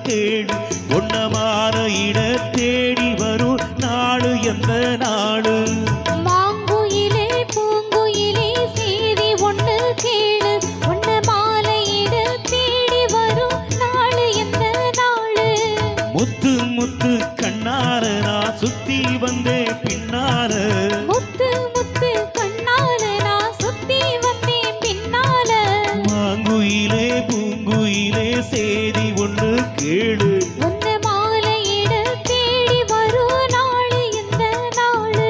கேடு ஒன்னமான இட தேடி வரும் நாடு எந்த நாடு மாங்குயிலே பூங்குயிலே செய்தி ஒண்ணு கேளு ஒன்ன மாலையிட தேடி வரும் நாடு எந்த நாடு முத்து முத்து கண்ணார நான் சுத்தி வந்தேன் பின்னால முத்து முத்து கண்ணால நான் சுத்தி வந்தேன் பின்னால மாங்குயிலே பூங்குயிலே செய்தி ஒண்ணு கேளு ஒன்ன மாலையிட தேடி வரும் நாடு எந்த நாடு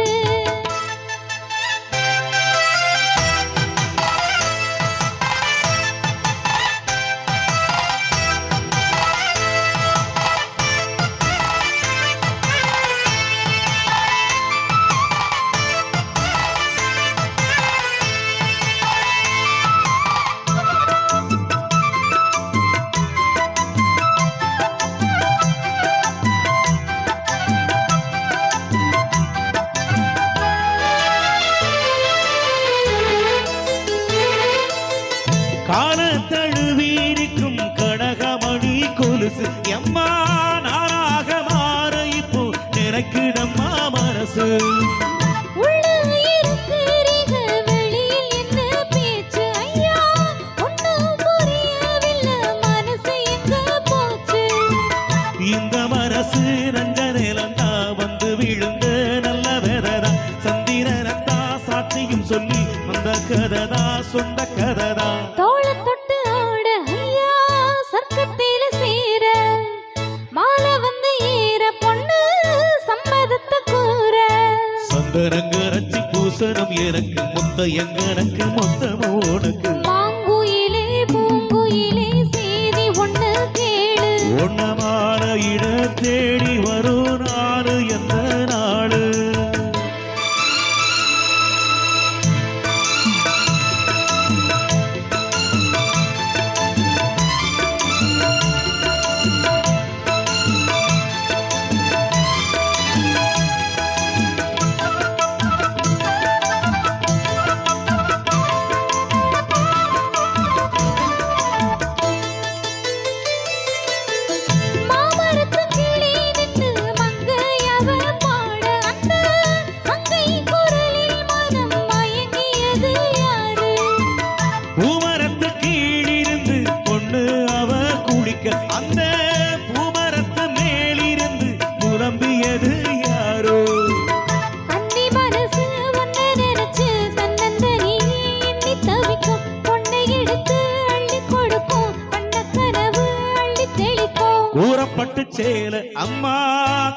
கால தழுவீரிக்கும் கடகமணி கொலுசு எம்மா நானாக மாற இப்போ நினைக்குதம்மா மனசு உள்ள இருக்கிறீங்க வெளியில் என்ன பேச்சு ஐயா ஒண்ணும் புரியவில்லை மனசு எங்க போச்சு இந்த மனசு நஞ்ச நிலந்தா வந்து விழுந்த நல்ல வெதரா சந்திரனத்தா சாட்சியும் சொல்லி வந்த கததா சொந்த கததா தோள தொட்டு ஆட ஐயா சர்க்கத்தில சேர மாலை வந்து ஏற பொண்ணு சம்மதத்தை கூற சந்தனங்கரச்சி பூசணம் எனக்கு முத்த எங்கனக்கு மொத்தம் உனக்கு மாங்குயிலே பூங்குயிலே செய்தி ஒண்ணு கேளு ஒன்னமான இட தேடி வரும் நாடு எந்த நாடு மாமரத்து கிளி நின்னு மங்கையவ பாட அந்த மங்கை குரலில் மனம் மயங்கியது யாரு பூமரத்து கீழிருந்து பொண்ணு அவ குடிக்க அந்த பூமரத்து மேலிருந்து புலம்பியது யாரோ கன்னி மனசு ஒன்ன நினைச்சு தன்னந்தனி எண்ணி தவிக்கும் பொண்ணை எடுத்து அள்ளி கொடுக்கும் பண்ண கனவு அள்ளி தெளிக்கும் கூறப்பட்டு சேல அம்மா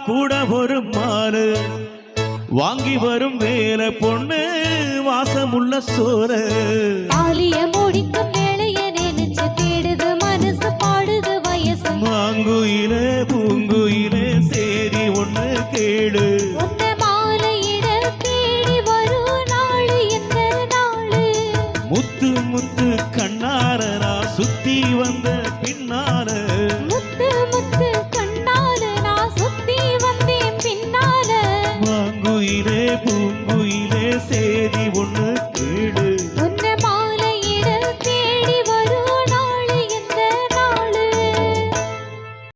கூட ஒரு மாறு வாங்கி வரும் வேலை பொண்ணு வாசமுள்ள சோற தாலிய முடிக்கும் வேளைய நினைச்சு தேடுது மனசு பாடுது வயசு மாங்குயிலே பூங்குயிலே சேரி ஒண்ணு கேளு ஒன்ன மாலையிட தேடி வரும் நாடு எந்த நாடு முத்து முத்து கண்ணார நான் சுத்தி வந்த பின்னால முத்து முத்து கண்ணால நான் சுத்தி வந்தேன் பின்னால மாங்குயிலே பூங்குயிலே சேரி ஒண்ணு